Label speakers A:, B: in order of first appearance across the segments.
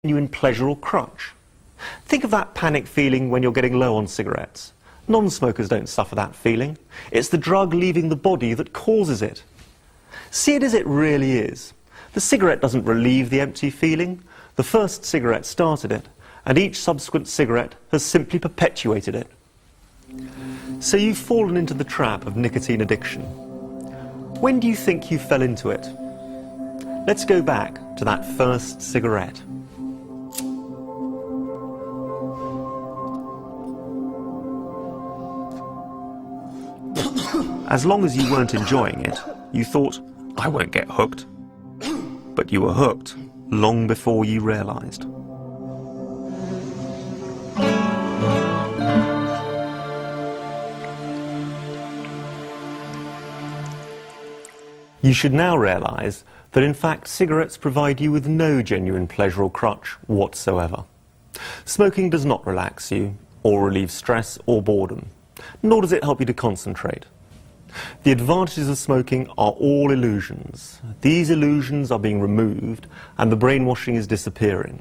A: genuine pleasure or crutch. Think of that panic feeling when you're getting low on cigarettes. Non-smokers don't suffer that feeling. It's the drug leaving the body that causes it. See it as it really is. The cigarette doesn't relieve the empty feeling. The first cigarette started it, and each subsequent cigarette has simply perpetuated it. So you've fallen into the trap of nicotine addiction. When do you think you fell into it? Let's go back to that first cigarette. As long as you weren't enjoying it, you thought, I won't get hooked. But you were hooked long before you realized. You should now realize that in fact cigarettes provide you with no genuine pleasure or crutch whatsoever. Smoking does not relax you, or relieve stress or boredom, nor does it help you to concentrate. The advantages of smoking are all illusions. These illusions are being removed and the brainwashing is disappearing.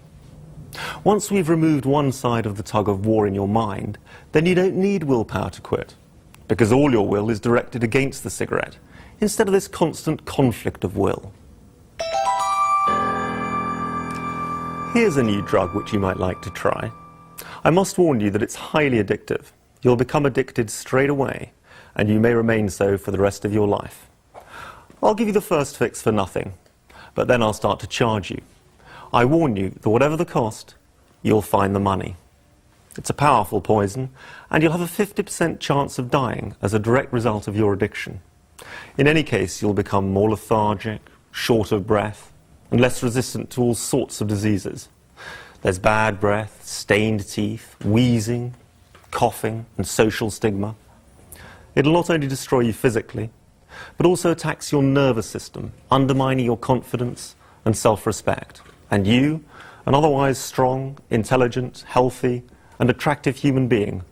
A: Once we've removed one side of the tug of war in your mind, then you don't need willpower to quit, because all your will is directed against the cigarette, instead of this constant conflict of will. Here's a new drug which you might like to try. I must warn you that it's highly addictive. You'll become addicted straight away, and you may remain so for the rest of your life. I'll give you the first fix for nothing, but then I'll start to charge you. I warn you that whatever the cost, you'll find the money. It's a powerful poison, and you'll have a 50% chance of dying as a direct result of your addiction. In any case, you'll become more lethargic, short of breath, and less resistant to all sorts of diseases. There's bad breath, stained teeth, wheezing, coughing, and social stigma. It'll not only destroy you physically, but also attacks your nervous system, undermining your confidence and self-respect. And you, an otherwise strong, intelligent, healthy, and attractive human being,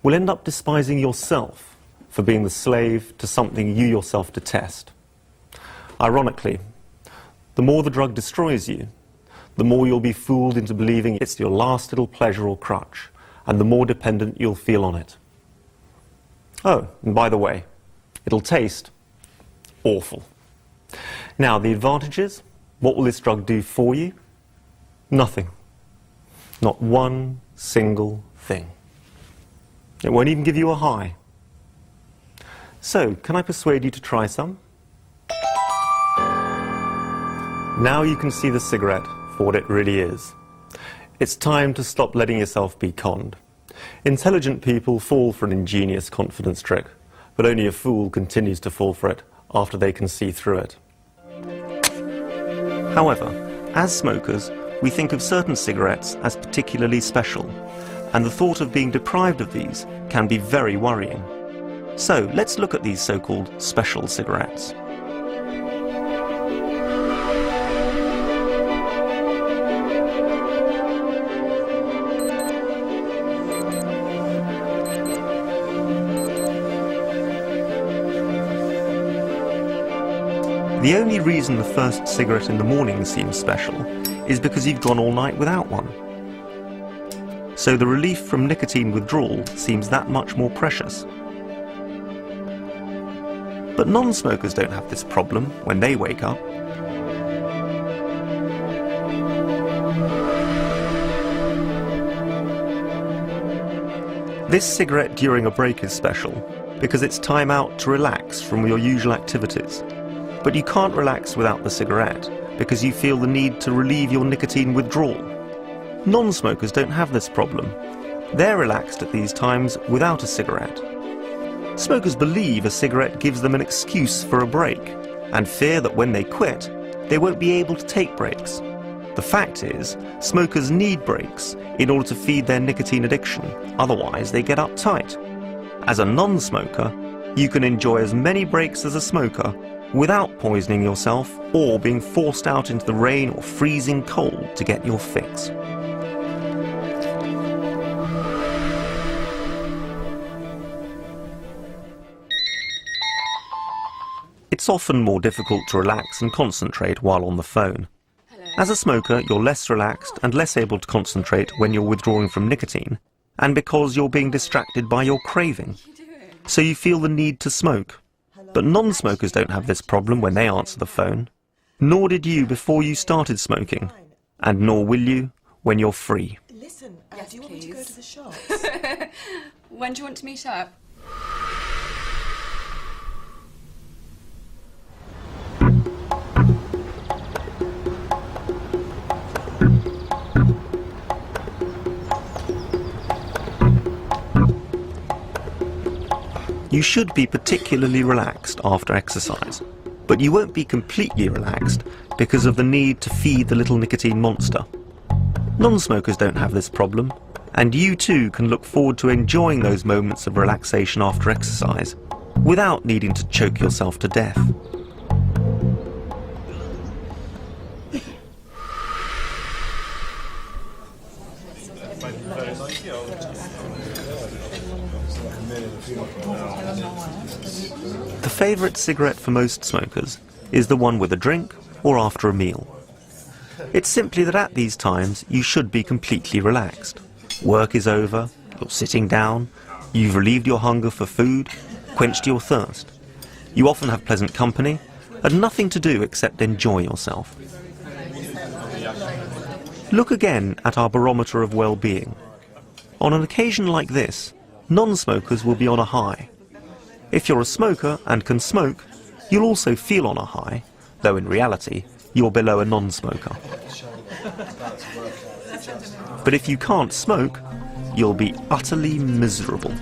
A: will end up despising yourself for being the slave to something you yourself detest. Ironically, the more the drug destroys you, the more you'll be fooled into believing it's your last little pleasure or crutch, and the more dependent you'll feel on it. Oh, and by the way, it'll taste awful. Now, the advantages, what will this drug do for you? Nothing. Not one single thing. It won't even give you a high. So, can I persuade you to try some? Now you can see the cigarette for what it really is. It's time to stop letting yourself be conned. Intelligent people fall for an ingenious confidence trick, but only a fool continues to fall for it after they can see through it. However, as smokers, we think of certain cigarettes as particularly special, and the thought of being deprived of these can be very worrying. So let's look at these so-called special cigarettes. The only reason the first cigarette in the morning seems special is because you've gone all night without one. So the relief from nicotine withdrawal seems that much more precious. But non-smokers don't have this problem when they wake up. This cigarette during a break is special because it's time out to relax from your usual activities. But you can't relax without the cigarette because you feel the need to relieve your nicotine withdrawal. Non-smokers don't have this problem. They're relaxed at these times without a cigarette. Smokers believe a cigarette gives them an excuse for a break and fear that when they quit, they won't be able to take breaks. The fact is, smokers need breaks in order to feed their nicotine addiction, otherwise they get uptight. As a non-smoker, you can enjoy as many breaks as a smoker without poisoning yourself or being forced out into the rain or freezing cold to get your fix. It's often more difficult to relax and concentrate while on the phone. As a smoker, you're less relaxed and less able to concentrate when you're withdrawing from nicotine, and because you're being distracted by your craving. So you feel the need to smoke. But non-smokers don't have this problem when they answer the phone. Nor did you before you started smoking. And nor will you when you're free.
B: Listen,
C: yes,
B: do you want me to go to the shops?
C: When do you want to meet up?
A: You should be particularly relaxed after exercise, but you won't be completely relaxed because of the need to feed the little nicotine monster. Non-smokers don't have this problem, and you too can look forward to enjoying those moments of relaxation after exercise without needing to choke yourself to death. The favourite cigarette for most smokers is the one with a drink or after a meal. It's simply that at these times you should be completely relaxed. Work is over, you're sitting down, you've relieved your hunger for food, quenched your thirst. You often have pleasant company and nothing to do except enjoy yourself. Look again at our barometer of well-being. On an occasion like this, non-smokers will be on a high. If you're a smoker and can smoke, you'll also feel on a high, though in reality, you're below a non-smoker. But if you can't smoke, you'll be utterly miserable.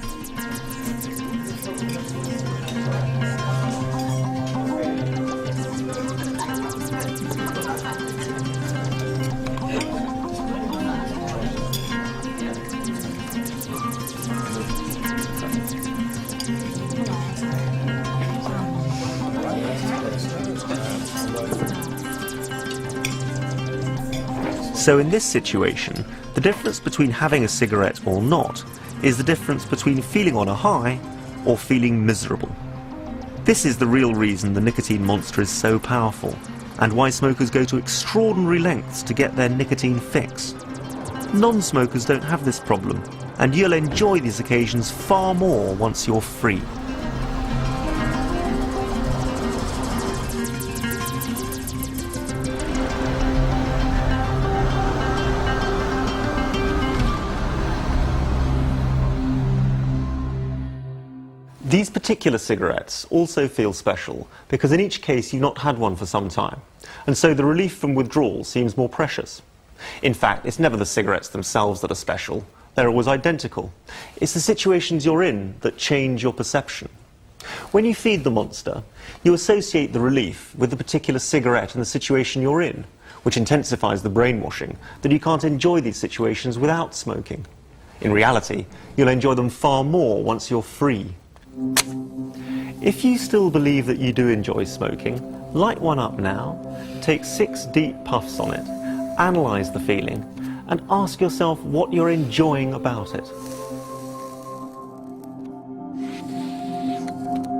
A: So in this situation, the difference between having a cigarette or not is the difference between feeling on a high or feeling miserable. This is the real reason the nicotine monster is so powerful, and why smokers go to extraordinary lengths to get their nicotine fix. Non-smokers don't have this problem, and you'll enjoy these occasions far more once you're free. These particular cigarettes also feel special because in each case you've not had one for some time, and so the relief from withdrawal seems more precious. In fact, it's never the cigarettes themselves that are special, they're always identical. It's the situations you're in that change your perception. When you feed the monster, you associate the relief with the particular cigarette and the situation you're in, which intensifies the brainwashing that you can't enjoy these situations without smoking. In reality, you'll enjoy them far more once you're free. If you still believe that you do enjoy smoking, light one up now, take 6 deep puffs on it, analyse the feeling, and ask yourself what you're enjoying about it.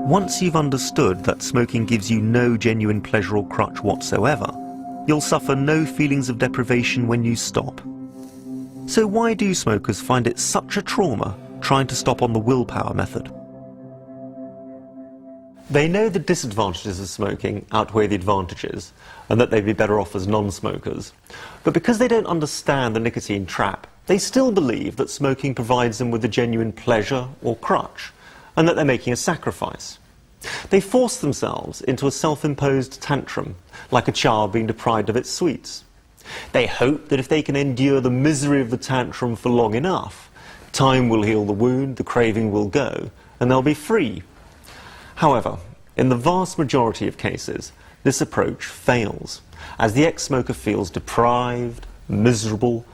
A: Once you've understood that smoking gives you no genuine pleasure or crutch whatsoever, you'll suffer no feelings of deprivation when you stop. So why do smokers find it such a trauma trying to stop on the willpower method? They know the disadvantages of smoking outweigh the advantages, and that they'd be better off as non-smokers. But because they don't understand the nicotine trap, they still believe that smoking provides them with a genuine pleasure or crutch, and that they're making a sacrifice. They force themselves into a self-imposed tantrum, like a child being deprived of its sweets. They hope that if they can endure the misery of the tantrum for long enough, time will heal the wound, the craving will go, and they'll be free. However, in the vast majority of cases, this approach fails, as the ex-smoker feels deprived, miserable,